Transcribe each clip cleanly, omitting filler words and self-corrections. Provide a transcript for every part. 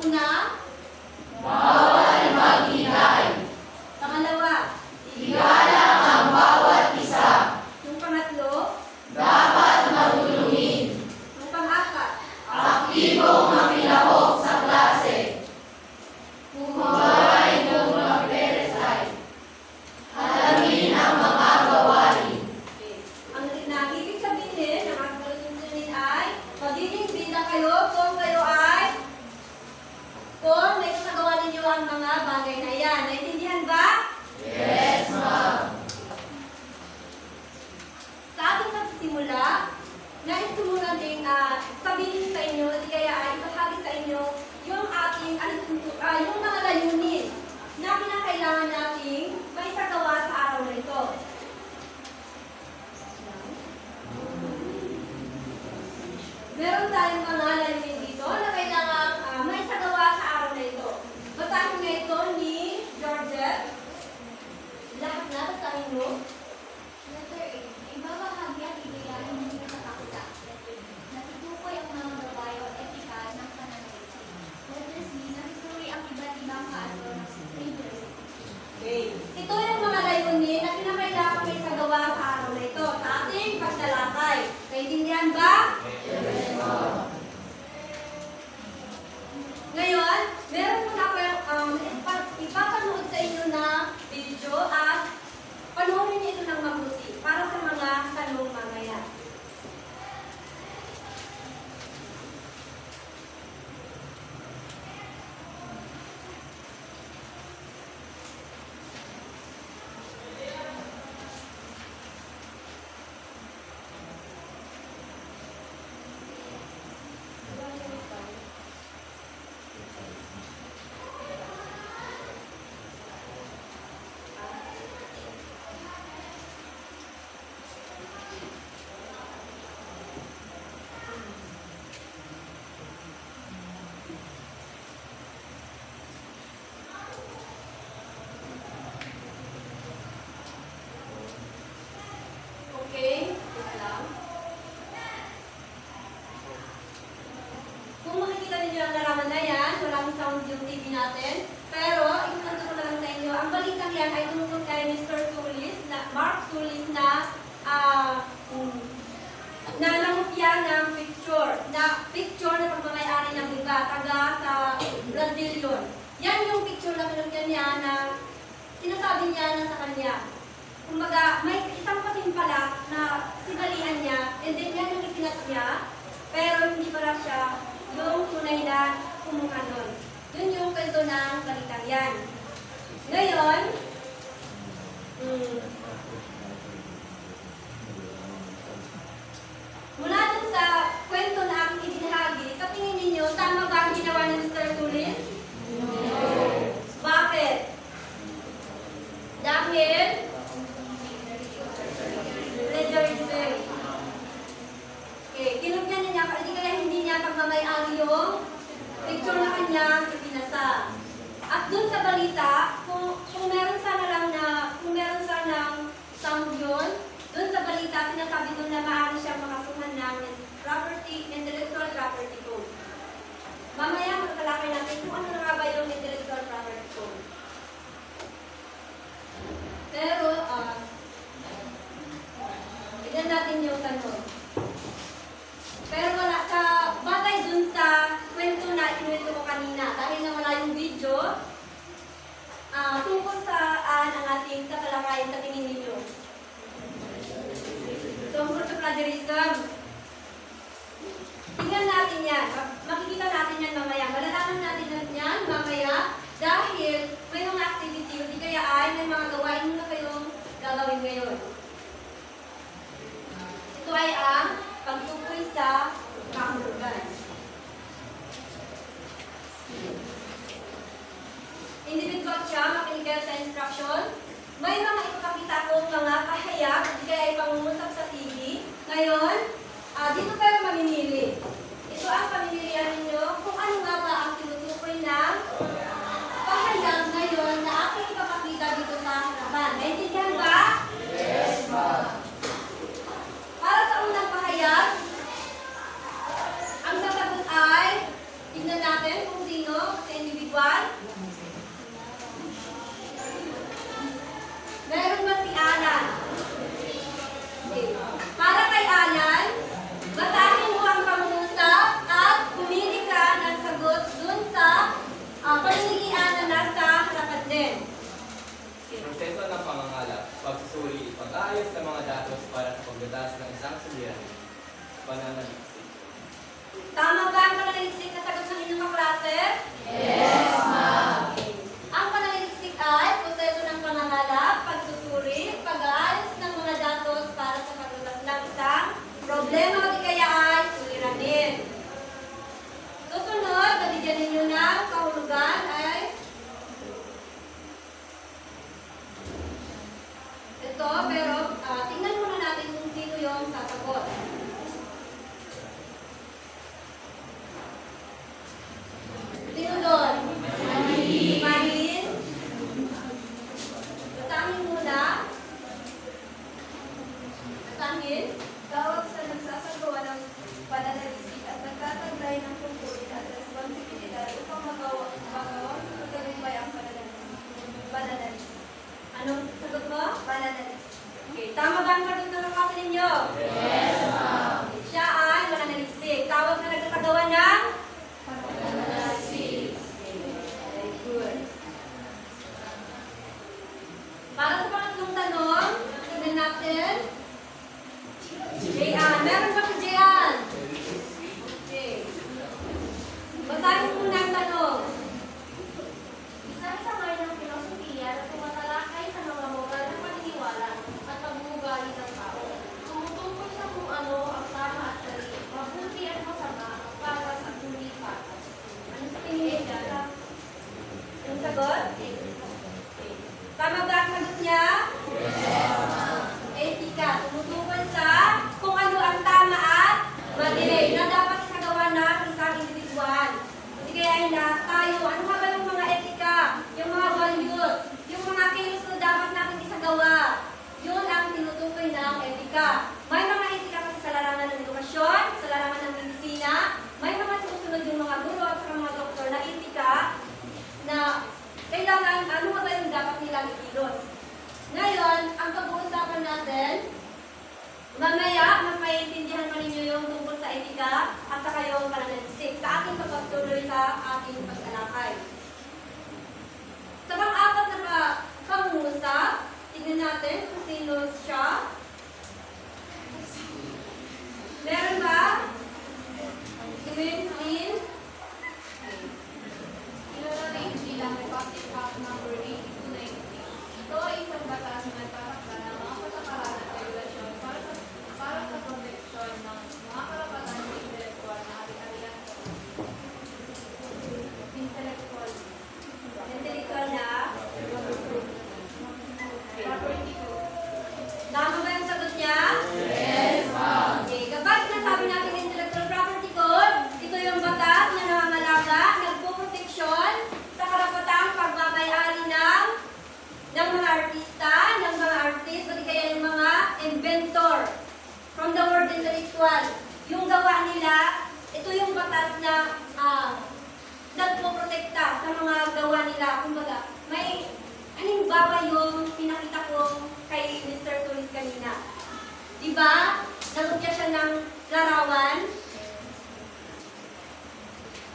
Una, bawal maghintay. pangalawa, Igalang ang bawat isa. yung pangatlo, Dapat marunungin. yung pang-apat, Aktibong makilahok sa klase. Huwag kung magperesay. Alamin ang mga gawain. okay. Ang ibig sabihin ng ating palutuntunin ay magiging bida kayo kung may ginagawa ninyo ang mga bagay na yan. Naintindihan ba? Yes, ma'am. Sa ating pagsisimula, nais ko muna ding sabihin sa inyo, di kaya ay ibahagi sa inyo yung ating, yung mga layunin na kinakailangan nating maisagawa sa araw na ito. Meron tayong mga layunin dito na kailangan maisagawa sa araw na ito. Basahin nga ito ni Georgette. Lahat na, basahin mo. Letter A. Ibabahagi ang idealin ng katakuta. Natutukoy ang mga gawain o etika ng pananalitin. Letter C. Natutuloy ang iba't ibang kaso ng university. Okay. Ito yung mga layunin na kinakailangan may isagawa sa araw na ito sa ating pagtalakay. Naintindihan ba? Ngayon, meron po na ako ipapanood sa inyo na video at panoorin niyo ito ng mabuti para sa mga tanong mamaya. Okay? Wait lang. Kung makikita ninyo ang larawan na yan, walang sound yung TV natin. Pero, ikunanto ko na lang sa inyo, ang balitang yan ay tumutong kay Mr. Sulis, Mark Sulis na nangupya ng picture na pagmamayari ng iba, taga sa Brazil yun. Yan yung picture na pinagyan niya na sinasabi niya na sa kanya. Kumbaga, may isang patimpala na sinalian niya, and then yan yung ipinas niya, pero hindi pala siya yung tunay na kumuha nun. Yun yung kwento ng balitang yan. Ngayon, mula dun sa kwento na aking ibinahagi, sa tingin ninyo, tama ba ang ginawa ni Mr. Sulis? No. Bakit? Dahil plagiarism. Okay, kinugyan niya, kaya hindi niya pagmamayari yung picture na kanyang ipinasa. At dun sa balita, kung meron sanang sound yun, dun sa balita, sinasabi dun na maaari siyang makasuhan ng intellectual property code. Mamaya magkalakay natin kung ano nga ba yung intellectual property code. Pero, tignan natin yung tanong. Pero wala sa batay dun sa kwento na inuwento ko kanina, dahil na wala yung video, tungkol saan ang ating tatalakayin sa tingin ninyo? Tungkol sa plagiarism. Tingnan natin yan. Makikita natin yan mamaya. Malalaman natin yan mamaya dahil may mga activity o di kaya ay may mga gawain na kayong gagawin ngayon. Ito ay ang pagtukoy sa kahulugan. Individual siya, makinig kayo sa instruction. May mga ipapakita akong mga kahayag, di kaya ay pangungusap sa TV. Ngayon, dito kayo mamimili. Ito ang pamimilian ninyo kung ano nga ba ang tinutukoy ng kahayag ngayon na aking ipapakita dito sa harapan. Naintindihan ba? Yes, ma'am. Para sa unang pahayag, ang sasagot ay, tignan natin kung sino. Isang suliranin. Pananaliksik. Tama ba ang pananaliksik na sagot ng inyong kaklase? Yes, ma'am. Okay. Ang pananaliksik ay proseso ng pangangalap, pagsusuri, pag-aayos ng mga datos para sa paglutas ng isang problema o di kaya ay suliranin. Susunod, nabigyan ninyo ng kahulugan ay ito, pero tingnan muna natin kung sino yung sasagot. Sino doon? Marin? Basahin muna. Basahin. Tawag sa nagsasagawa ng pananalisik at nagtataglay ng tungkulin at responsibilidad upang magawang magtagumpay ang pananalisik. Anong sagot mo? Pananalisik. Okay, tama ba ang sagot ng kaklase ninyo? Yes, ma'am. Siya ay mananaliksik. Tawag na nagsasagawa ng Pananaliksik. very good. Para sa pangatlong tanong, tignan natin. Jayan. Meron ba si Jayan? Okay. Basahin mo muna ang tanong. Isang sangay ng filosofiya na tumatalakay sa mga moral na paniniwala at pag-uugali ng tao. Tumutungkol sa kung ano ang tama at mali, mabuti at masama, patas at hindi patas. Ano sa tingin niya? Yung sagot? Okay. Tama ba ang sagot niya? Etika. Tumutungkol sa kung ano ang tama at mali na dapat isagawa ng isang individual. Kasi kaya na tayo, ano nga ba yung mga etika, yung mga values, yung mga kilos na dapat natin isagawa. Yun ang tinutukoy ng etika. May mga etika kasi sa larangan ng edukasyon, sa larangan ng medisina, may mga susunod yung mga guro at sa mga doktor na etika na kailangan ano ba yung dapat nilang ikilos. Ngayon, ang pag-uusapan natin, mamaya, mas maiintindihan pa ninyo yung tungkol sa etika at saka yung pananaliksik sa ating pagpatuloy sa ating pagsalakay. Sa pang-apat na pangungusap, tignan natin kung sino siya. Meron ba? Si Winston? Inarrange bilang Republic Act No. 8290. Ito ay isang batas na nagtatakda ng mga patakaran at regulasyon para sa proteksyon ng mga karapatan ng intelektual na ari-arian. Intellectual Intellectual na? property ko. Tama ba yung sagot niya? Yes, ma'am. Okay, kapag sinasabi natin intellectual property code, ito yung batas na nangangalaga, nagpuproteksyon sa karapatang pagmamayari ng mga artista, ng mga artist, o di kaya yung mga inventor. From the word intellectual, yung gawa nila, ito yung batas na nagpoprotekta sa mga gawa nila. Kumbaga, may halimbawa yung pinakita ko kay Mr. Solis kanina. Diba? Nagugya siya ng larawan.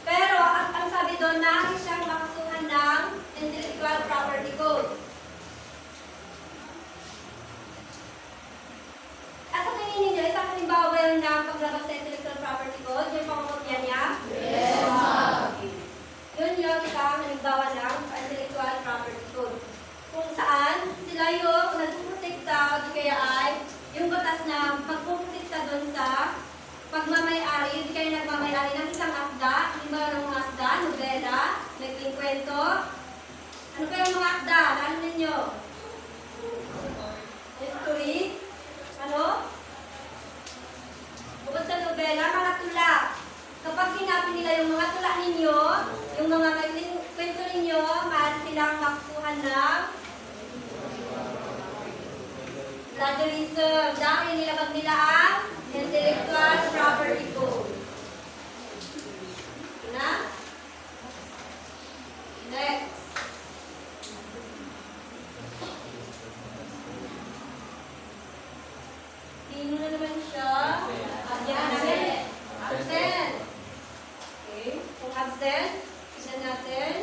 Pero, ang sabi doon, nais siyang makasuhan ng intellectual property code. At sa tingin ninyo, isang halimbawa ba yun ng paglabas sa intellectual property code? Yung pangungutya niya? Yes, ma'am. Okay. Yun yung isang halimbawa ng intellectual property code. Kung saan sila yung nagpuprotekta o di kaya ay yung batas na magpuprotekta doon sa pagmamayari, di kaya nagmamayari ng isang akda, halimbawa ng mga akda, nobela, naging kwento. Ano pa yung mga akda? Ano ninyo? History? Ano? Bukod sa nobela, mga tula. Kapag sinabi nila yung mga tula ninyo, yung mga kwento ninyo, maaari silang makukuha ng plagiarism dahil nilabag nila ang intellectual property code. Na? Next. Sino na naman siya? Absent. Absent. Okay. Kung absent, isa natin.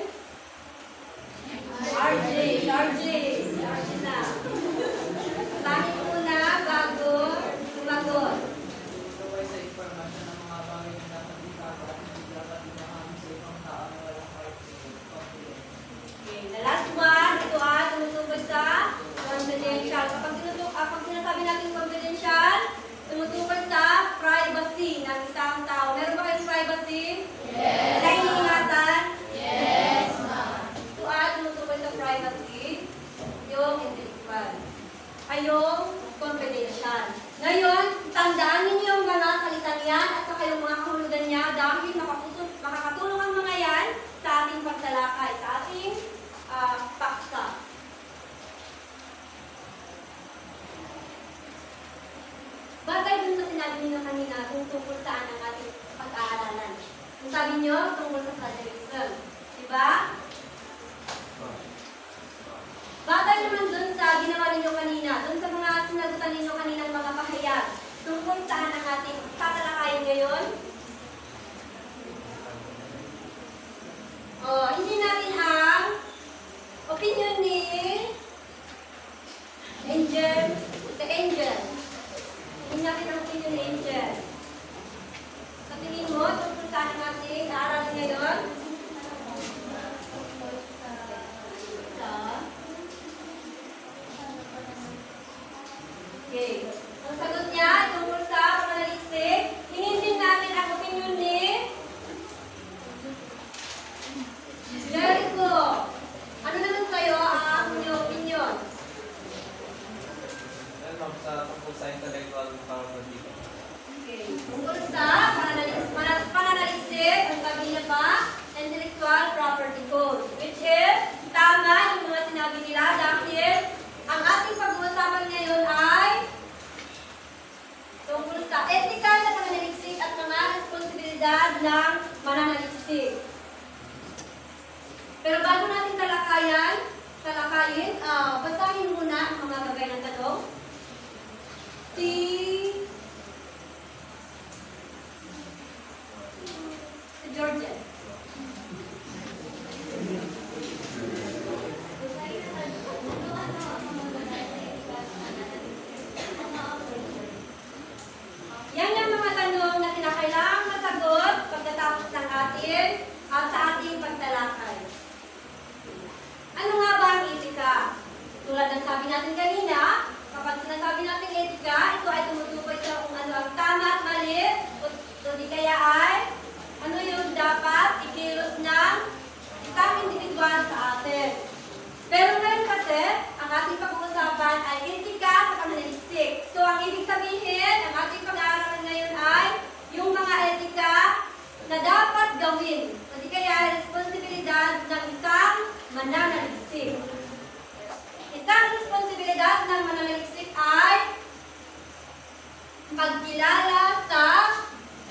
RJ. RJ na. Tayo muna bago sumagot. ay yung confidential. Ngayon, tandaan ninyo yung mga salitang yan at saka yung mga kahulugan niya dahil makakatulong ang mga yan sa ating pagtalakay, sa ating paksa. Bagay dun sa sinabi ninyo kanina kung tungkol saan ang ating pag-aaralan. Kung sabi nyo, tungkol sa plagiarism. Diba? Bagay naman dun sa ginawa ninyo kanina, dun sa mga sinagutan ninyo kaninang mga pahayag, tungkol saan ang ating tatalakayin ngayon. Hindi natin ang opinion ni Angel. Hindi natin ang opinion ni Angel. Sa tingin mo, tungkol saan ang ating aaralin ngayon? Okay. Ang sagot niya tungkol sa pananaliksik, hingin din natin ang opinion ni Jericho. Ano naman sa'yo ang inyong opinion? Tungkol sa intellectual property. Okay. Tungkol sa pananaliksik, ang sabi niya pa, intellectual property code, which is tama yung mga sinabi nila dahil ang ating pag-uusapan ngayon ay tungkol sa etika sa pananaliksik at mga responsibilidad ng mananaliksik. Pero bago natin talakayin, basahin muna ang mga gabay ng tanong. Si Georgia. Yan ang mga tanong na kinakailangang masagot pagkatapos ng atin sa ating pagtalakay. Ano nga ba ang etika? Tulad ng sabi natin kanina, kapag sinasabi natin etika, ito ay tumutukoy sa kung ano ang tama at mali, o di kaya ay ano yung dapat ikilos ng isang individual sa atin. Pero ngayon kasi, ang ating pag-uusapan ay etika sa pananaliksik. So, ang ibig sabihin, ang ating pag-aaralan ngayon ay yung mga etika na dapat gawin. O di kaya responsibilidad ng isang mananaliksik. Isang responsibilidad ng mananaliksik ay pagkilala sa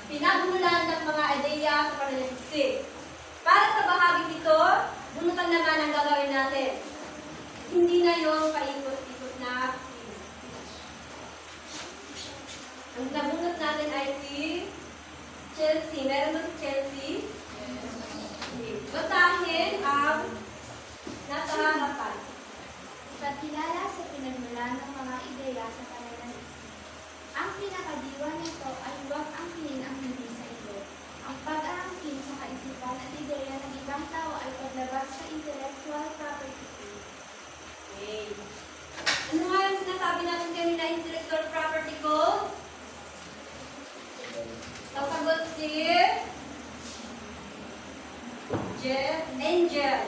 pinagmulan ng mga ideya sa pananaliksik. Para sa bahagi ito, bunutan naman ang gagawin natin. Hindi na yung paikot-ikot na ang nabunot natin ay si Chelsea. Meron ba si Chelsea? Basahin ang nasa harapan. Pagkilala sa pinagmulan ng mga ideya sa pananaliksik. Ang pinakadiwa nito ay huwag angkin ang hindi sa iyo. Ang pag-aangkin sa kaisipan at ideya ng ibang tao ay paglabas sa intellectual property. Okay. Ano nga yung sinasabi natin kanina, intellectual property code? Sasagot si Angel.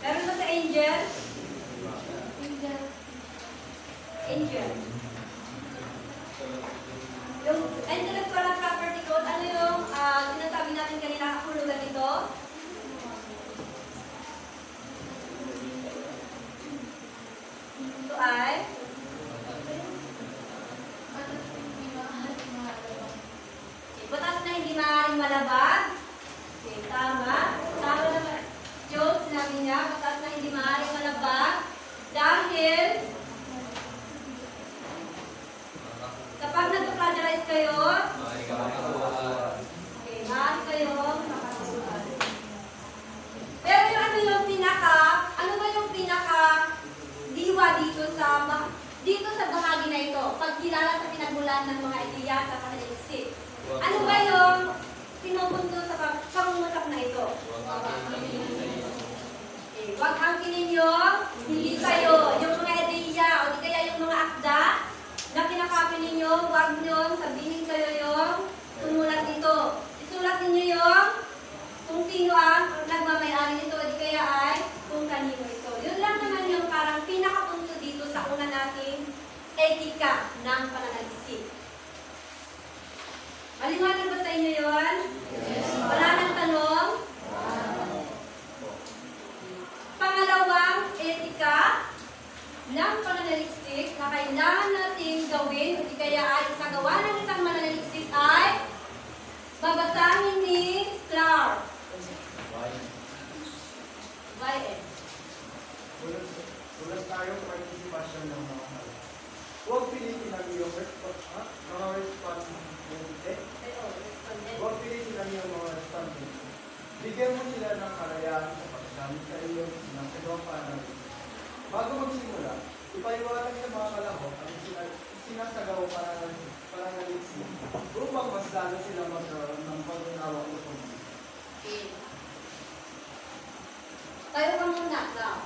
Meron ba sa Angel? Angel. Yung intellectual property code, ano yung sinasabi natin kanina, kahulugan nito? Ito ay batas na hindi maaaring malabag. Okay, tama. Tama naman. Joe, sinabi niya, batas na hindi maaaring malabag dahil kapag nag-plagiarize kayo, okay, maaari kayong makasuhan. Pero yung ano ba yung pinaka diwa dito sa bahagi na ito, pagkilala sa pinagmulan ng mga ideya sa pananaliksik. Ano ba yung pinupunto sa pangungusap na ito? Okay, wag angkinin yung hindi kayo, yung mga ideya o di kaya yung mga akda na kinakapi ninyo, wag nyo sabihin kayo yung sumulat nito. Isulat ninyo yung kung sino ang nagmamayari nito o di kaya ay kung kanino ito. Yun lang naman yung parang pinakapunto dito sa una natin etika ng pananaliksik. Maliwanag ba sa inyo yun? Wala nang tanong? Pangalawang etika ng pananaliksik na kailangan natin gawin o di kaya ay isagawa ng isang mananaliksik ay babasahin ni Clark. YN. Ulat tayo partisipasyon ng mga tao. Huwag pilitin ang iyong mga responsibility. Huwag pilitin ang iyong mga responsibility. Bigyan mo sila ng kalayaan sa pagkasamit sa iyong sinasagawang pananaliksik. Bago magsimula, ipaliwanag sa mga kalahok ang sinasagawang pananaliksik upang mas lalo sila magkaroon ng pag-unawa o pag-unawa. Tayo ka muna, Lau.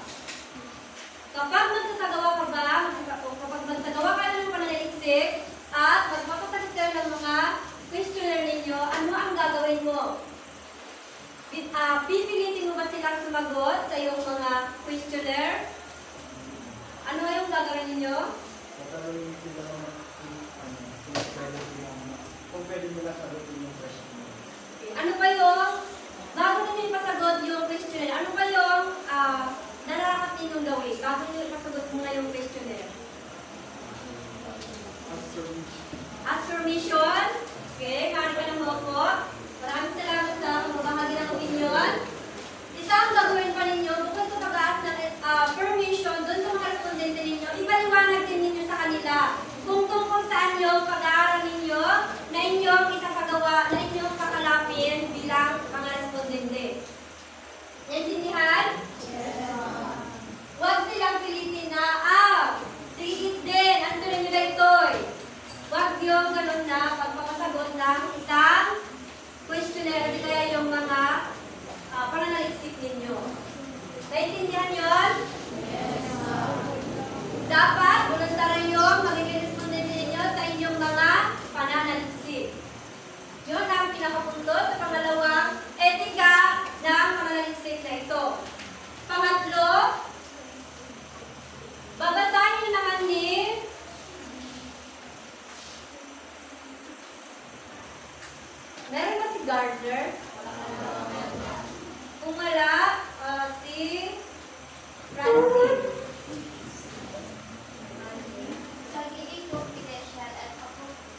Kapag magsasagawa ka ba, kapag magsagawa ka ng pananaliksik at magpapasagot kayo ng mga questionnaire ninyo, ano ang gagawin mo? Pipilitin mo ba silang sumagot sa iyong mga questionnaire? Ano yung gagawin ninyo? Tatanungin sila kung pwede nila sagutin yung question. Ano pa yung, bago ninyo ipasagot yung questionnaire, ano pa yung narapat ninyong gawin? Bago ninyo ipasagot muna yung questionnaire? Affirmation. Okay, maaari ka ng maupo. Maraming salamat sa pagbabahagi ng opinion. Isang gagawin pa ninyo, bukod sa pag-aas ng permission doon sa mga respondente ninyo, ipaliwanag din ninyo sa kanila kung tungkol saan yung pag-aaral ninyo na inyong isasagawa, na inyong kakalapin bilang mga respondente. Naintindihan? Huwag silang pilitin na, sige din, answer nyo na ito'y. Huwag yung ganun na pagpapasagot ng isang questionnaire, di kaya yung mga pananaliksik ninyo. Naintindihan yun? Dapat, voluntary yung magiging respondente ninyo sa inyong mga pananaliksik. Yun ang pinakapunto sa pangalawang etika ng pananaliksik na ito. Pangatlo, babasahin naman ni meron ba si Gardner? Kung wala, si Francine. Pagiging confidential at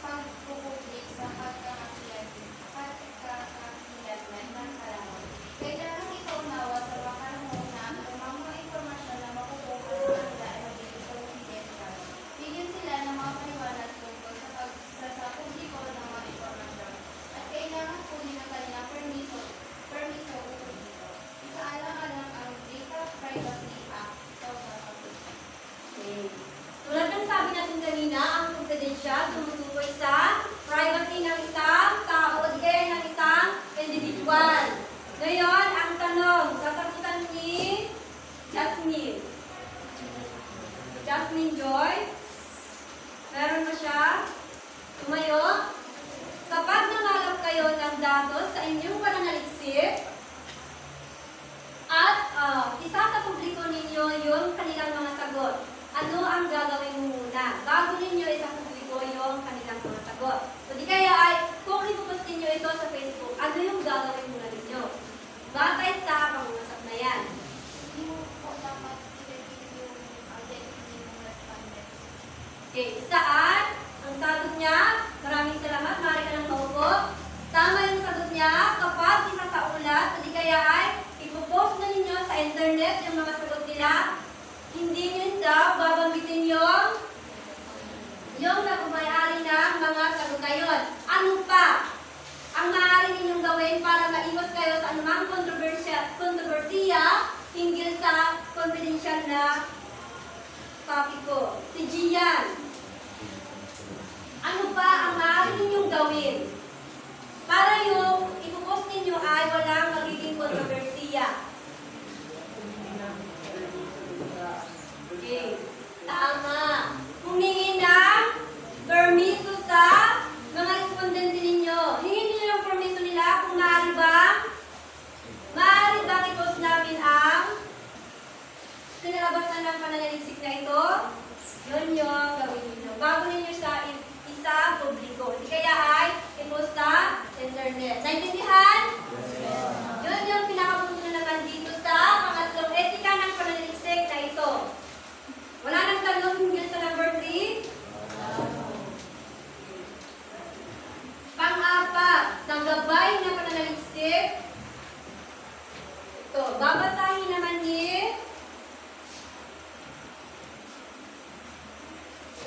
pagpupublik sa pagkakakilanlan ng kalahok. Kailangan ipaunawa sa mga kalahok na ang mga impormasyon na makukuha sa kanila ay magiging confidential. Bigyan sila ng mga paliwanag tungkol sa publiko ng mga impormasyon. At kailangan kunin ang kanilang permiso dito. Isaalang-alang ang Data Privacy Act 2008. Okay. Tulad ng sabi natin kanina, ang confidential tumutukoy sa privacy ng isang tao o di kaya ng isang individual. Ngayon, ang tanong, sasagutan ni Jasmine. Jasmine Joy. Meron ba siya? Tumayo. Kapag nangalap kayo ng datos sa inyong pananaliksik, at isasapubliko ninyo yung kanilang mga sagot, ano ang gagawin mo muna? Bago ninyo isapubliko yung kanilang mga sagot. O di kaya ay, kung ipopost ninyo ito sa Facebook, ano yung gagawin muna ninyo? Batay sa pangungusap na yan. Hindi mo po dapat i-review yung identity ng respondents. Okay, saan? Ang sagot niya, maraming salamat, maaari ka nang maupo. Tama yung sagot niya, kapag isa sa ulat, o di kaya ay, ipopost na ninyo sa internet yung mga sagot nila, hindi nyo daw babanggitin yung nagmamayari ng mga sagot na yun. Ano pa ang maaari ninyong gawin para maiwas kayo sa anumang kontrobersiya hinggil sa confidential na topiko? Si Gian. Ano pa ang maaari ninyong gawin para yung ipopost ninyo ay walang magiging kontrobersiya? Okay. Tama. Humingi ng permiso sa mga respondente ninyo. Hingin niyo yung permiso nila kung maaari bang i-post namin ang kinalabasan ng pananaliksik na ito? Yun yung gawin ninyo. gabay na pananaliksik. Ito, babasahin naman ni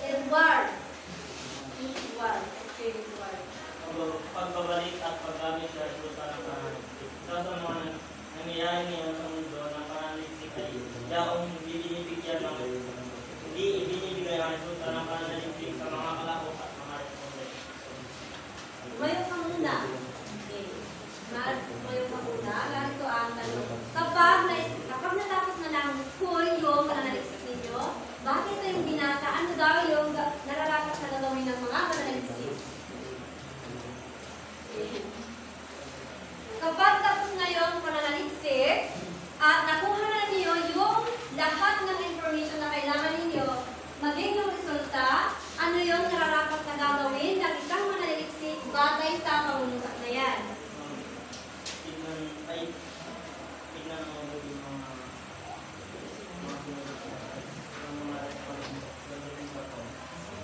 Edward. Okay, Edward. Pagbabalik at paggamit sa resulta ng pananaliksik. Isa sa mga nangyayari ngayon sa mundo ng pananaliksik ay yaong binibigyan ng ibinibigay ang resulta ng pananaliksik sa mga kalahok at mga respondent. Tumayo ka muna. Okay. Tumayo ka muna. Larito ang tanong. Kapag natapos na ng full yung pananaliksik ninyo, bakit sa yung binasa, ano daw yung nararapat na gagawin ng mga pananaliksik? Okay. Kapag tapos na yung pananaliksik, at nakuha na niyo yung lahat ng information na kailangan ninyo, maging yung resulta, ano yung nararapat na gagawin ng isang mananaliksik batay sa pangunusap na yan. Tignan ang mabuti ng mga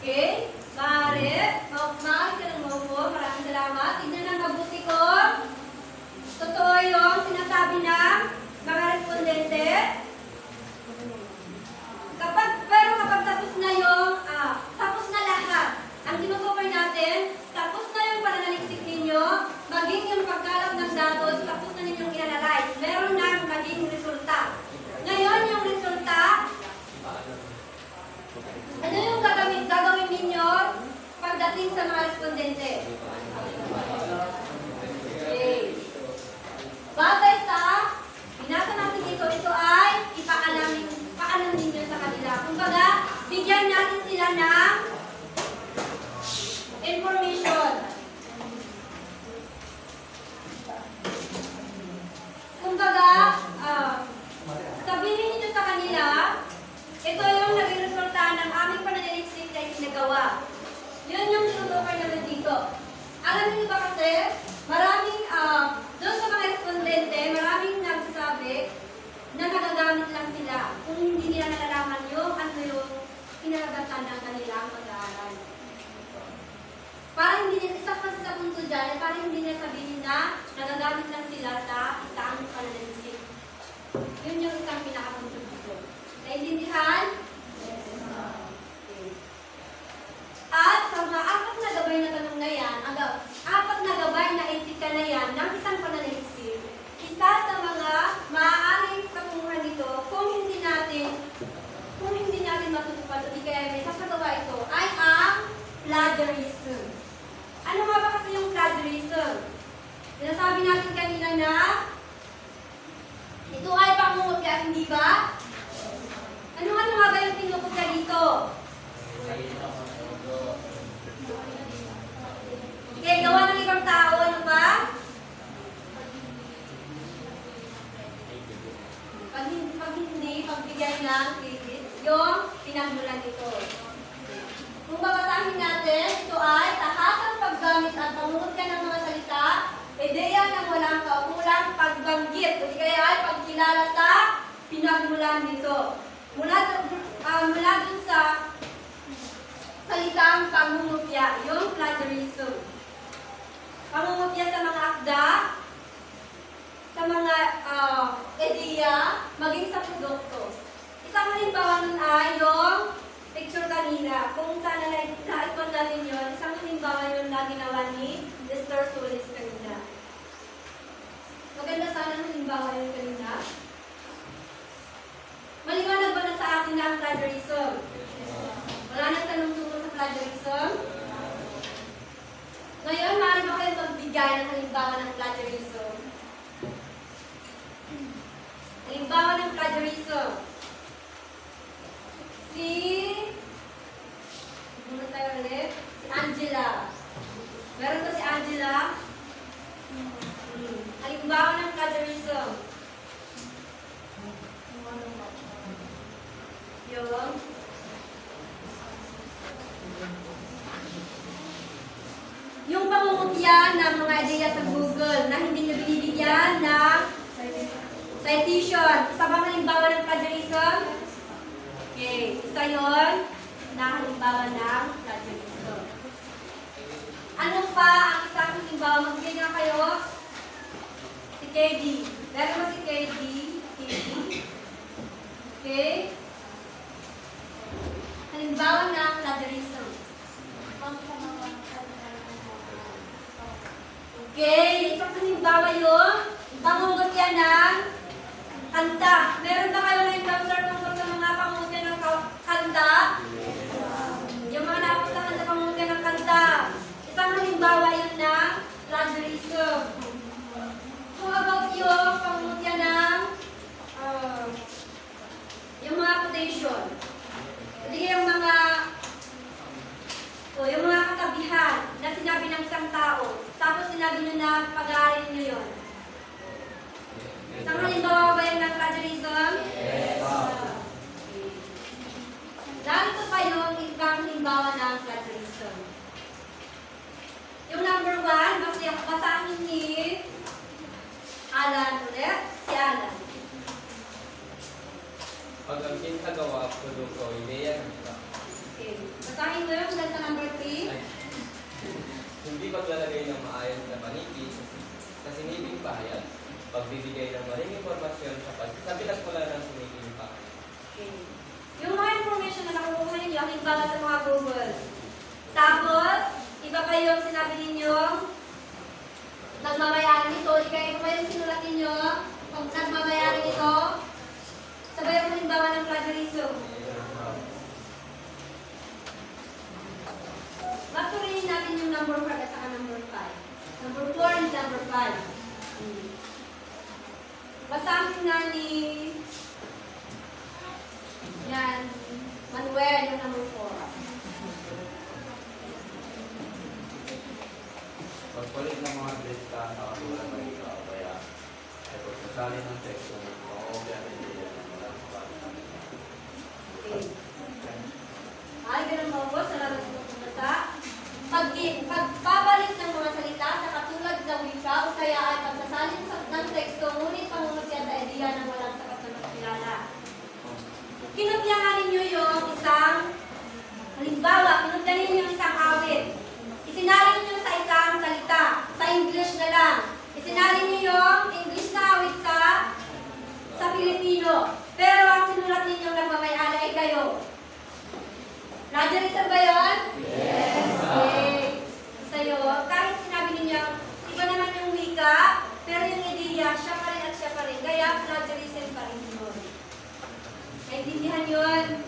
Okay? Maaari ka ng maupo. Maraming salamat. Tignan ang mabuti ko. Totoo yung sinasabi ng mga respondente. Pero kapag tapos na yung, tapos na lahat, ang tinutukoy natin, tapos na yung pananaliksik ninyo, maging yung pagkalap ng datos, tapos na ninyong i-analyze. Meron na maging resulta. Ngayon, yung resulta, ano yung gagawin ninyo pagdating sa mga respondente? Okay. Batay sa binasa natin dito, ito ay ipaalam ninyo sa kanila. Kumbaga, bigyan natin sila ng information. Kumbaga, sabihin ninyo sa kanila, ito yung naging resulta ng aming pananaliksik na isinagawa. Yun yung tinutukoy naman dito. Alam niyo ba kasi, maraming, doon sa mga respondente, maraming nagsasabi na nagagamit lang sila kung hindi nila nalalaman yung ano yung pinalagasan ng kanilang pag-aaral. Para hindi nila, isa pa sa punto dyan, para hindi nila sabihin na nagagamit lang sila sa isang pananaliksik. Yun yung isang pinakapunto dito. Naintindihan? Yes, ma'am. Okay. At sa mga apat na gabay na tanong na yan, ang apat na gabay na etika na yan ng isang pananaliksik, isa sa mga maaaring katunguhan nito kung hindi natin matutupad o di kaya may sasagawa ito ay ang plagiarism. Ano nga ba kasi yung plagiarism? Sinasabi natin kanina na ito ay pangungutya, hindi ba? Ano nga ba yung pinuputya dito? Okay, gawa ng ibang tao, ano ba? Pagbigay ng credit, yung pinagmulan nito. Kung babasahin natin, ito ay tahasang paggamit at pangungutya ng mga salita, ideya ng walang kaukulang pagbanggit, o di kaya ay pagkilala sa pinagmulan nito. Mula dun sa salitang pangungutya, yung plagiarism. Pangungutya sa mga akda, sa mga ideya, maging sa produkto. Isang halimbawa nun ay yung picture kanina. Kung sana na-icon natin yun, isang halimbawa yun na ginawa ni Mr. Solis kanina. Maganda sana ang halimbawa yun kanina. Maliwanag ba na sa atin na ang plagiarism? Wala nang tanong tungkol sa plagiarism? Ngayon, maaari ba kayo magbigay ng halimbawa ng plagiarism? Halimbawa ng plagiarism. Muna tayo ulit. Si Angela. Meron ba si Angela? Halimbawa ng plagiarism. Yung yung pangungutya ng mga ideya sa Google na hindi nyo binibigyan ng citation. Isa ba halimbawa ng plagiarism? Okay. Isa yun na halimbawa ng plagiarism. Ano pa ang isang halimbawa? Magbigay nga kayo KD. Meron ba si KD? Okay? Halimbawa ng plagiarism. Okay, isang halimbawa yung pangungutya ng kanta. Meron ba kayo na-encounter tungkol sa mga pangungutya ng kanta? Yung mga napuntahan sa pangungutya ng kanta. Isang halimbawa yun ng plagiarism. How about yung pangungutya ng yung mga quotation? Hindi yung mga kasabihan na sinabi ng isang tao. Tapos sinabi nyo na pag-aaral nyo yun. Isang halimbawa ba yun ng plagiarism? Yes. Narito pa yung ibang halimbawa ng plagiarism. Yung number 1, basahin ni Alan ulit. Si Alan. Pag ang ginagawa, produkto, ideya ng iba. Okay. Basahin mo yung hanggang sa number 3. Hindi paglalagay ng maayos na paniki sa sinibing pahayag, pagbibigay ng maling impormasyon sa pinagmula ng sinibing pahayag. Okay. Yung mga information na nakukuha ninyo, halimbawa sa mga Google. Tapos, iba pa yung sinabi ninyo, nagmamayari nito, iba pa yung sinulat ninyo, kung nagmamayari nito, sabay yung halimbawa ng plagiarism. Masurihin natin yung number 4 at saka number 5. Number 4 and number 5. Basahin na ni Manuel yung number 4. Pagpalit ng mga lista na katulad ng ikaw, kaya ay pagkasali ng teksto mo, pang-obya rin nila ng walang sapalit ng ikaw. Okay. Ay, ganun mga boss, salamat sa pagpapasa. Pagpabalik ng mga salita sa katulad ng wika o kaya ay pagsasalin ng teksto, ngunit pangungutya sa ideya ng walang sapat na makilala. Kinutyahan ninyo yung isang, halimbawa, kinutyahan ninyo yung isang awit. Isinalin ninyo sa isang salita, sa English na lang. Isinalin ninyo yung English na awit sa Filipino. Pero ang sinulat ninyong nagmamayari ay kayo. Plagiarism ba yun? Yes. Okay. Sa'yo, kahit sinabi ninyo, iba naman yung wika, pero yung ideya, siya pa rin at siya pa rin. Kaya plagiarism pa rin yun. Naintindihan yun?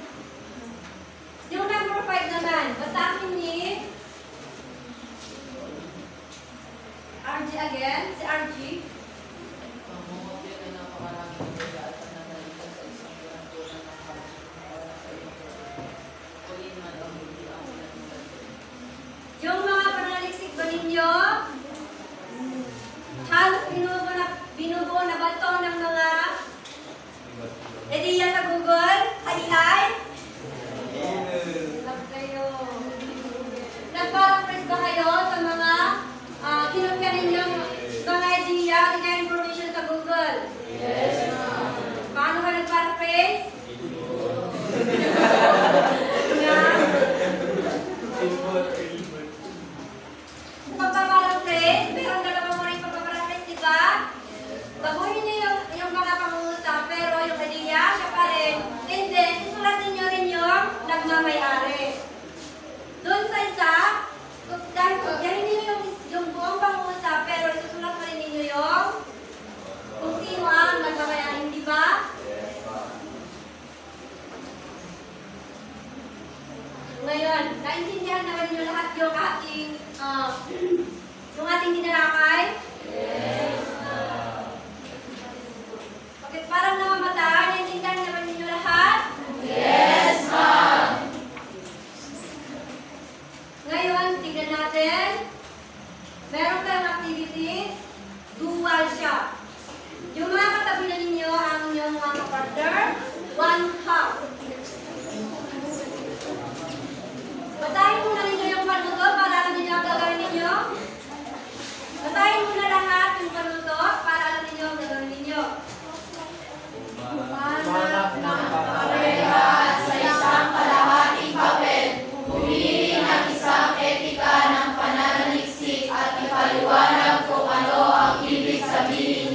Yung number 5 naman, basahin ni RG again, si RG. Pangungutya ay napakaraming ideya at nananalitan sa isang pinagtunan ng para sa iyong kunin man ang hindi ang pinagtunan. Yung mga panaliksik ba ninyo? Halos binubuo na ba ito ng mga ideya sa Google? Sa AI? Love kayo. Nagparaphrase ba kayo sa mga kinutya ninyong mga ideya, mga information sa Google? Yes, ma'am. Paano ka nagparaphrase? Nga? Pagpaparaphrase, pero ang dalawa mo rin pagpaparaphrase, di ba? Baguhin niyo yung mga pangungusap, pero yung ideya, siya pa rin. And then, isulatin niyo rin yung nagmamayari. Doon sa isa, dahil yan niyo yung buong pangungusap, pero isusulat pa rin ninyo yung kung sino ang nagmamayari, di ba? Ngayon, naintindihan naman niyo lahat yung ating dinalakay? Yes. Okay, parang namamatay, naintindihan naman ninyo lahat? Yes, ma'am. Ngayon, tignan natin. Meron tayong activities, dual siya. Yung mga katabi na ninyo, ang inyong mga partner, 1/2. Basahin muna ninyo yung panuto para alam ninyo ang gagawin ninyo. Basahin muna lahat yung panuto para alam ninyo ang gagawin ninyo. Humanap ng parehas sa isang kalahating papel. Pumili ng isang etika ng pananaliksik at ipaliwanag kung ano ang ibig sabihin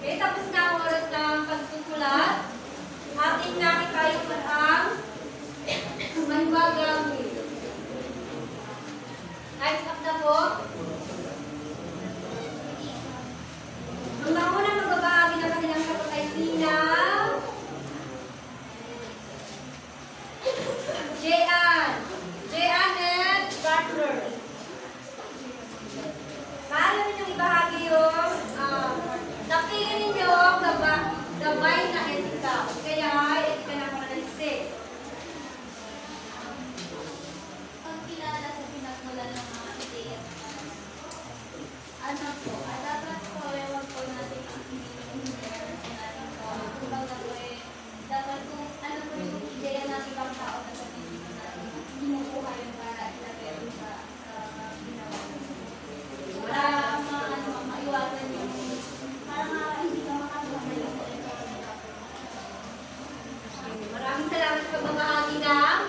Okay, tapos na ang oras ng pagsusulat. Ating nakikaipan ang Manibagang Will. Time's up na po. Ang maunang magbabahagi ng kanilang sagot ay sina Jean and Butler. Paano ninyong ibahagi yung napili ninyo gabay na etika. Kaya ay etika na panalisik. Pagkilala sa pinagmulan ng mga ideya. Ano po, dapat po, ewan po natin ang pinag-mulan natin po. Kumbaga po dapat kung ano po yung ideya ng ibang tao na sabihin po natin, hindi mo po kayo para ilagay sa ginawa. Para maiwasan yung, para hindi ka makasama yung Maraming salamat sa pagbabahagi ng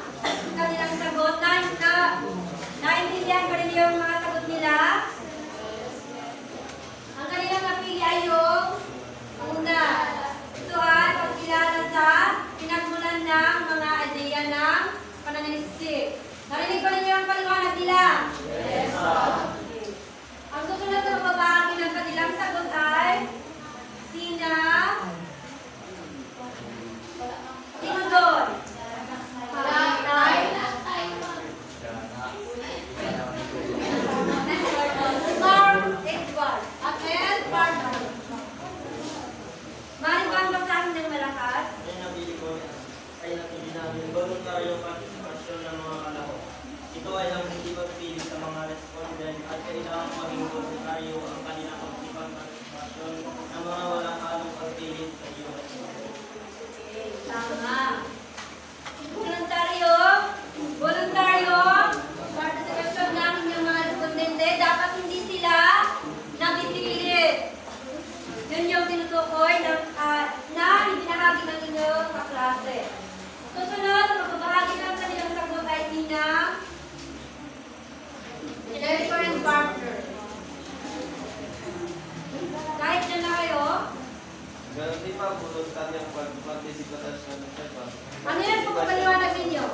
kanilang sagot. Naintindihan ko rin yung mga sagot nila. Ang kanilang napili ay yung una. Ito ay pagkilala sa pinagmulan ng mga ideya ng pananaliksik. Narinig ko ninyo ang paliwanag nila? Yes, okay. Ang susunod na pagbabahagi ng kanilang sagot ay sino doon? Mark Edward at Barton. Maribang basahin ng malakas. Ay napili namin voluntaryong partisipasyon ng mga kalahok. Ito ay ang hindi pagpili sa mga respondent at kailangan maging voluntaryo ang kanilang aktivang partisipasyon ng mga walang halong pagpilit sa iyo. Tama. Voluntaryo, participation namin yung mga respondente, dapat hindi sila napipilit. Yun yung tinutukoy na ibinahagi ng inyong kaklase. Susunod, magbabahagi ng kanilang sagot ay sina Jennifer and Parker. Kahit dyan na kayo, Ganun din pa, voluntaryong partisipasyon ng iba. ano yan po kapaliwanag ninyo?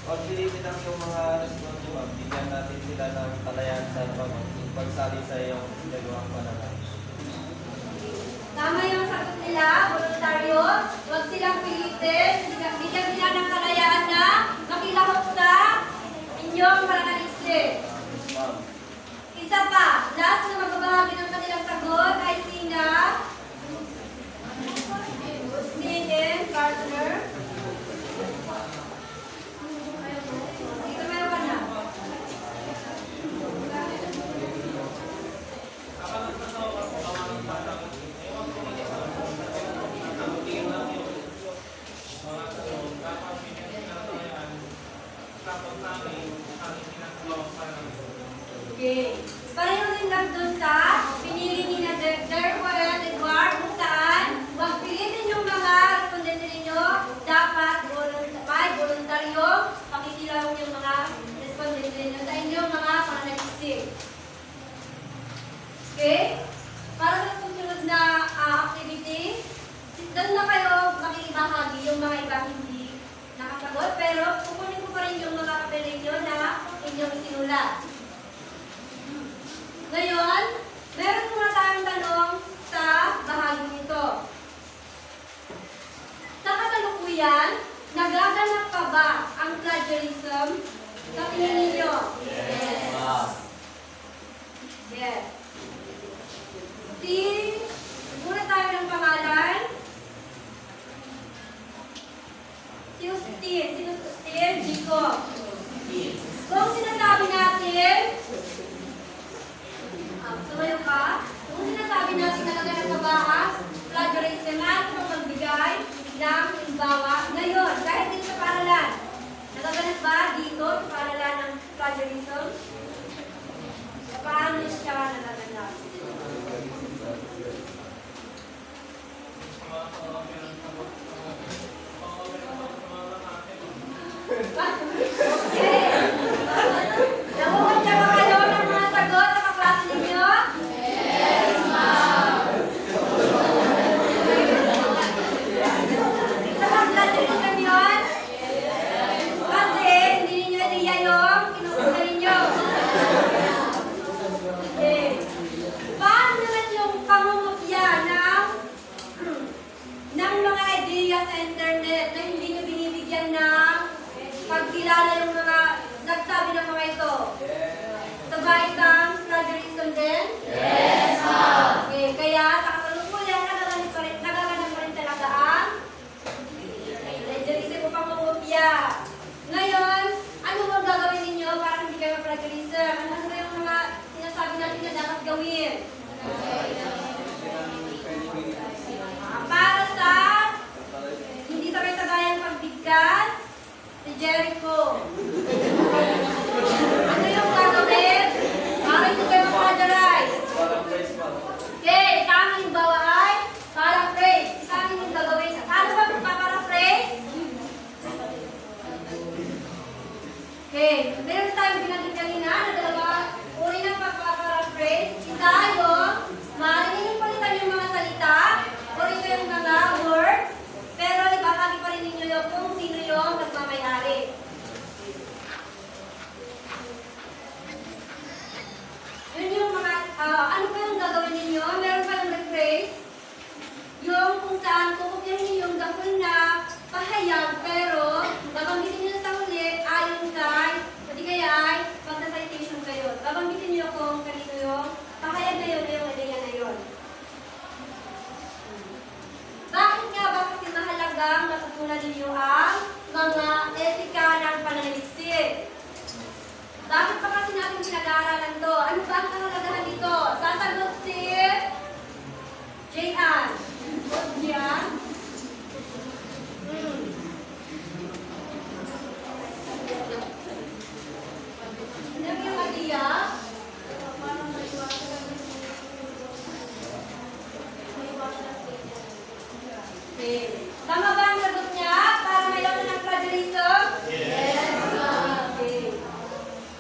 Pagpilitin lang yung mga responsible, bigyan natin sila ng kalayan sa pagsali sa iyong ginagawang panahon. Tama yung sagot nila, voluntaryo. Huwag silang pilitin. Bigyan sila ng kalayaan na makilahok sa inyong pananaliksik. Ma'am. Isa pa, last na magbabahagi ng kanilang sagot ay sina Stephen Gardner. Dito meron ka na. Okay. Pareho din lang dun sa pinili ni na Jerwin and Edward kung saan huwag pilitin yung mga respondente ninyo, dapat may voluntaryo pakikilahok yung mga respondente ninyo sa inyong mga pananaliksik. Okay? Para sa susunod na activity, doon na kayo makikibahagi yung mga ibang hindi nakasagot, pero kukunin ko pa rin yung mga papel ninyo na inyong sinulat. Ngayon, meron muna tayong tanong sa bahagi nito. Sa kasalukuyan, nagaganap pa ba ang plagiarism sa tingin ninyo? Yes. Yes. Muna tayo ng pangalan. Si Justin. Si Justin, Jacob. Kung sinasabi natin, tumayo ka, kung sinasabi natin na naganap na ba ang plagiarism, natin ang magbigay ng halimbawa. Ngayon, kahit dito sa paaralan, nagaganap ba dito sa paaralan ng plagiarism? Paano siya nagaganap? internet na hindi nyo binibigyan ng pagkilala yung mga nagsabi ng mga ito? Sabay isang plagiarism din? Yes, ma'am. Okay, kaya sa kasalukuyan, nagaganap pa rin talaga ang plagiarism upang mangopya. Ngayon, ano ang gagawin ninyo para hindi kayo plagiarism? Ano ba yung mga sinasabi natin na dapat gawin? Para sa hindi sabay-sabayang pagbigkas, si Jericho. Ano yung gagawin? Para hindi kayo ma-plagiarize. Okay, sa amin yung bawa ay paraphrase. Sa amin yung gagawin. Paano ba magpaparaphrase? Okay, meron tayong binanggit kanina na dalawa uri ng pagpaparaphrase. Isa yung maaaring yung palitan yung mga salita o ito yung mga words, pero ibabagi pa rin ninyo yung kung sino yung nagmamayari. Yun yung mga, ano pa yung gagawin ninyo? Meron pa yung rephrase, yung kung saan kukupyahin ninyo yung gagawin na pahayag, pero babanggitin nyo sa huli ayon kay, pati kaya ay magsa-citation kayo. Babanggitin nyo kung kanino yung pahayag na yun, yung ideya na yun. Bakit nga ba kasi mahalagang matutunan ninyo ang mga etika ng pananaliksik? Bakit pa kasi natin pinag-aaralan to? Ano ba ang kahalagahan dito? Sasagot si J.Ann. J.Ann? Ano yung idea? Okay. Tama ba ang sagot niya para mayroon ng plagiarism? Yes. Okay.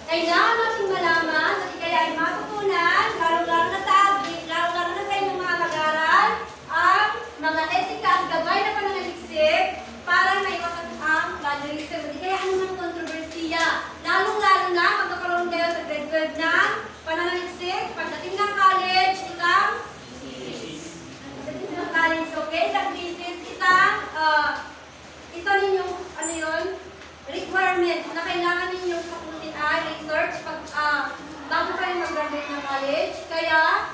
Kailangan natin malaman at kaya ay matutunan, lalo-lalo na sa inyong mga mag-aaral, ang mga etika at gabay na pananaliksik para maiwasan ang plagiarism. Hindi kaya anumang kontrobersiya. Lalong-lalo na magkakaroon kayo sa grade 12 ng pananaliksik, pagdating ng college, okay? Isang thesis, isa ninyong, ano yun, requirements na kailangan ninyong kapusin ay research bago kayo mag-graduate ng college. Kaya,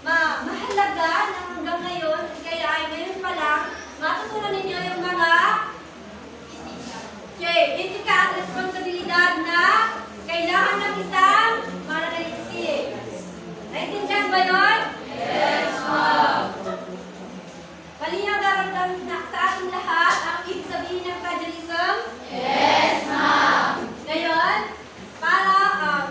mahalaga na hanggang ngayon, kaya ay ngayon pa lang, matutunan ninyo yung mga etika at responsibilidad na kailangan ng isang mananaliksik. Naintindihan ba yun? Yes, ma'am. Malinaw daramdam na sa ating lahat ang ibig sabihin ng plagiarism? Yes, ma'am. Ngayon, para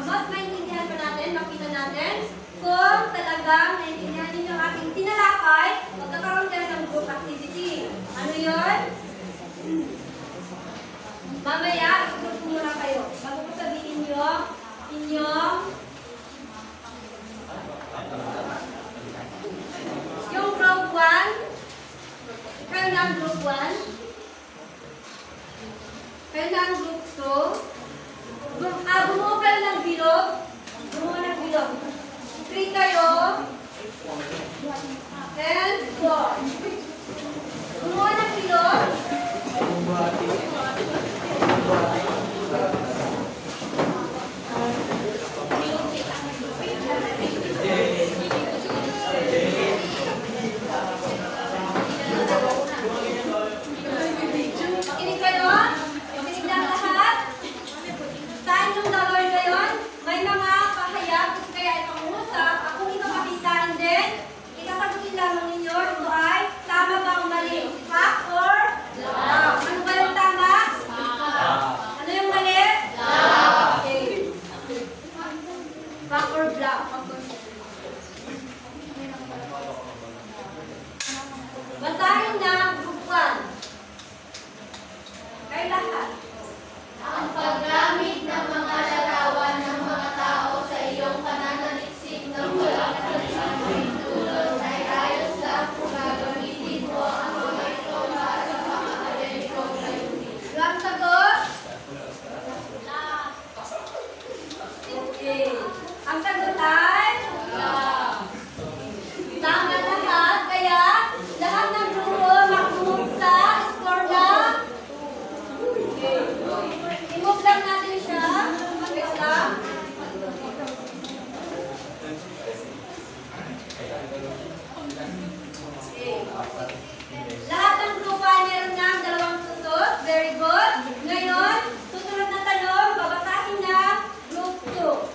mas maintindihan pa natin, makita natin kung talagang naintindihan ninyo ang ating tinalakay, magkakaroon tayo ng group activity. Ano yun? Mamaya, i-group muna kayo. Bago ko sabihin nyo, inyong yung group 1, kayo na ang group 1, kayo na ang group 2, bumuo kayo ng bilog, bumuo ng bilog. 3 kayo, and 4. Bumuo ng bilog. Makinig kayo? Makinig lang lahat? Saan yung gagawin ngayon? May mga pahayag, kaya ay pangusap. Ako ito Lahat ng grupo ay meron ng 2 tutos. Very good. Ngayon, susunod na tanong, babasahin na group 2.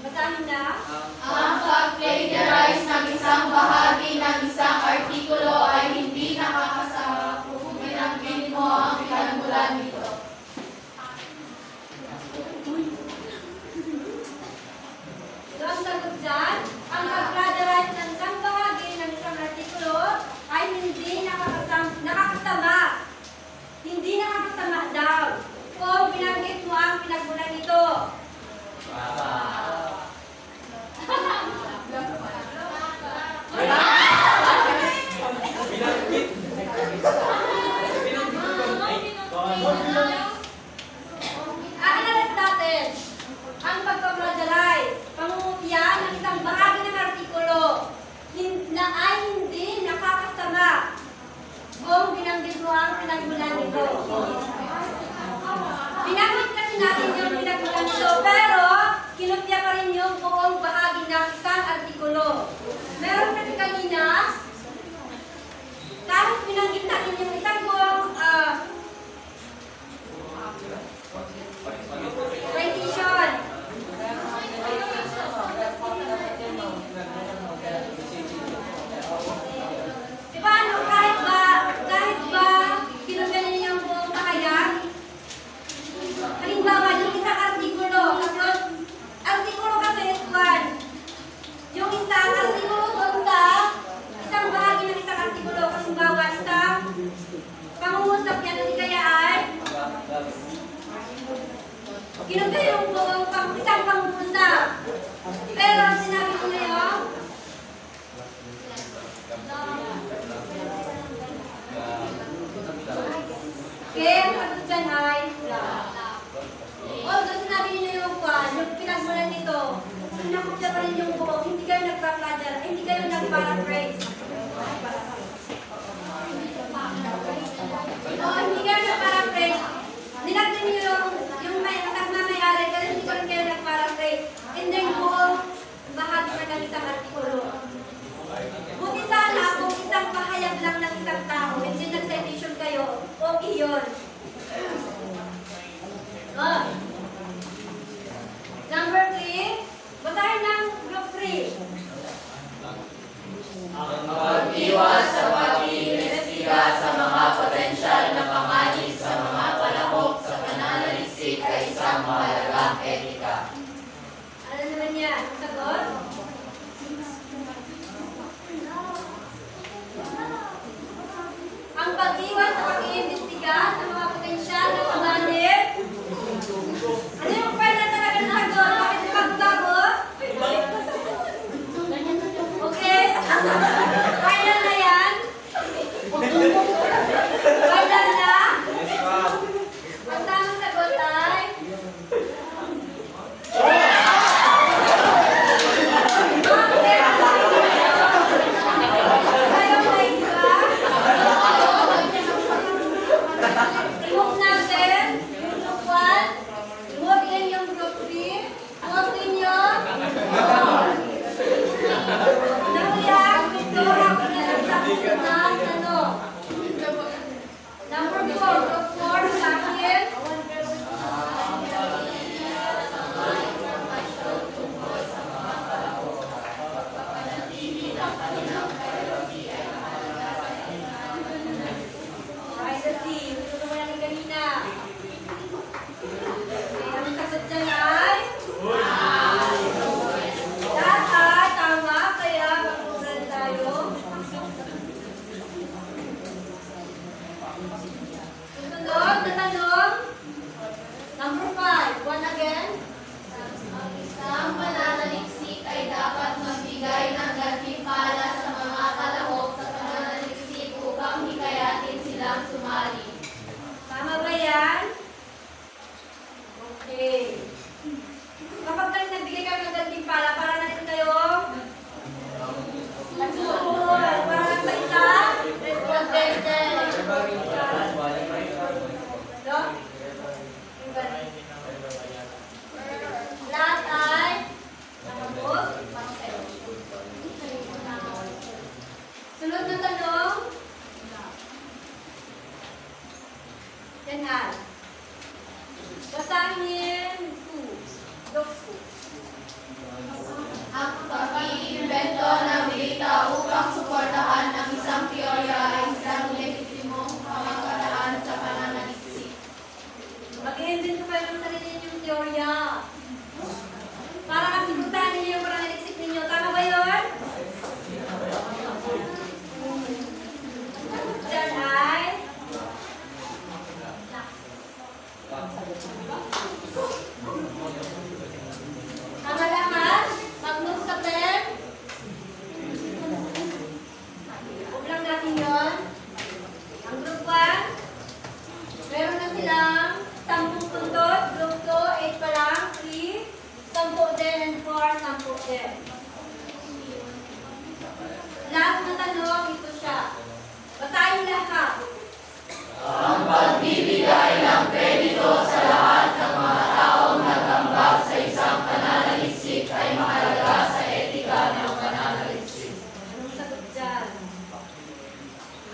Basahin na. Ang pag-plagiarize ng isang bahagi ng isang artikulo ay hindi nakakasama kung binanggit mo ang pinagmulan nito. So, ang sagot dyan, ang pag-plagiarize ng isang bahagi ng isang artikulo ay hindi nakakasama. Hindi nakakasama daw kung binanggit mo ang pinagmulan nito. Analyze natin ang pagpaplagiarize, pangungutya ng isang bahagi ng artikulo na ay hindi nakakasama kung binanggit mo ang pinagmulan nito. Binanggit kasi natin yung pinagmulan nito, pero kinopya pa rin yung buong bahagi ng isang artikulo. Meron kasi kanina, kahit binanggit natin yung isang buong citation. Diba ano, kahit ba kinopya niyo yung buong bahayag? Halimbawa, yung isang artikulo, tapos artikulo kasi is one. Yung isang artikulo doon sa isang bahagi ng isang artikulo, halimbawa, isang pangungusap yan, hindi kaya ay kinopya yung buong isang pangungusap. Pero sinabi ko na yung okay, ang sagot dyan ay although sinabi niyo yung yung pinagmulan nito, sinakopya pa rin yung buong, hindi kayo nagpa-plagiarize, hindi kayo nag-paraphrase. Hindi kayo nag-paraphrase. Nilagyan niyo yung nagmamayari, pero hindi ko rin kayo nag-paraphrase. And then buong bahagi pa ng isang artikulo. Buti sana kung isang pahayag lang ng isang tao, hindi nag-citation kayo, okay yun. Number 3, basahin ng group 3. Ang pag-iwas sa pag-iimbestiga sa mga potensyal na panganib sa mga palahok sa pananaliksik ay isang mahalagang etika. Ano naman yan? Ang sagot? Ang pag-iwas sa pag-iimbestiga sa mga potensyal na panganib. Ano yung pwede talaga ng sagot? Bakit magbago? Okay? Final na yan? Final na? Ang tamang sagot ay? Remove natin yung group 1, remove din yung group 3, remove din yung nahulihan, ito ako na lang sa ng tanong. Number 4, group 4 sa akin. Alright, let's see. Ito mo natin kanina. Okay, ang sagot dyan ay? Lahat tama, kaya mag-uran tayo. Susunod Yes. Last na tanong, ito siya. Basahin lahat. Ang pagbibigay ng kredito sa lahat ng mga taong nagambag sa isang pananaliksik ay mahalaga sa etika ng pananaliksik. Anong sagot dyan?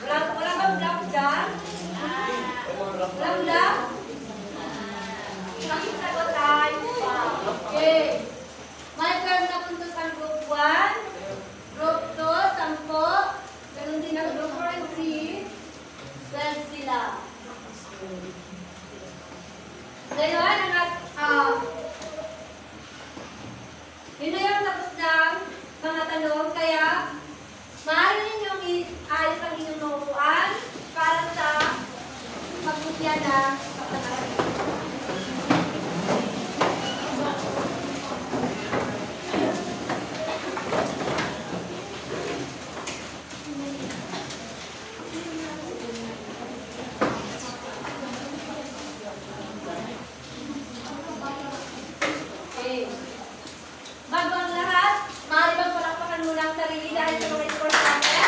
Wala bang blank dyan? Walang blank? Ang sagot ay okay. May 12 na puntos ang group 1, group 2, 10, ganun din ang group 4 and 3, 12 sila. Ngayon, yun na yung tapos ng mga tanong, kaya maaari ninyong i-ayos ang inyong naupuan para sa pagbukya ng pagkakaroon. Okay. Bago ang lahat, maaari bang palakpakan muna ang sarili dahil sa mga scores natin?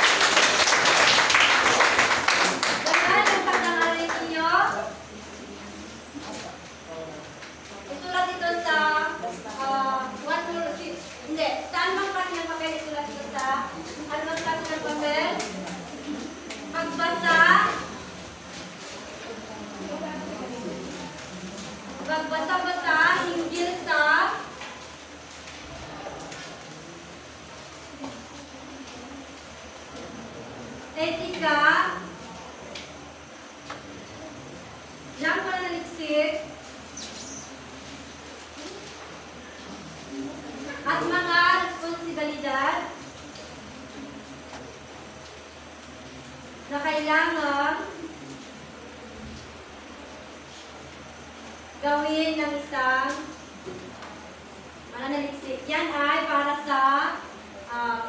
Gandaan ang pagdangalit ninyo. Isulat ito sa one more sheet. Hindi. Saan bang klase ng papel isulat ito sa? Ano bang klase ng papel? Magbasa. Magbasa-basa hinggil sa etika ng pananaliksik at mga responsibilidad na kailangan gawin ng isang mananaliksik. Yan ay para sa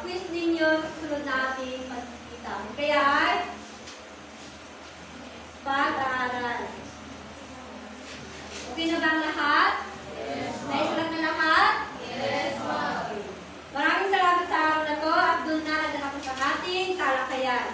quiz ninyo sa susunod na ating pagkikita. Kaya ay pag-aaral. Okay na ba ang lahat? Yes, ma'am. Naisulat na lahat? Yes, ma'am. Maraming salamat sa araw na to at doon na nagtatapos ang ating talakayan.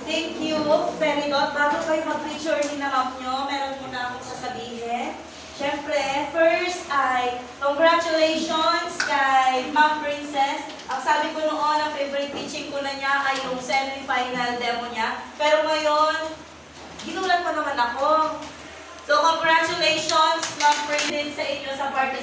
Thank you, Peridot. Bago kayo mag-picture ni na ma'am nyo, meron muna akong sasabihin. Siyempre, first ay congratulations kay Ma'am Princess. Ang sabi ko noon, ang favorite teaching ko na niya ay yung semi-final demo niya. Pero ngayon, ginulat pa naman ako. So, congratulations, Ma'am Princess, sa inyo sa participation.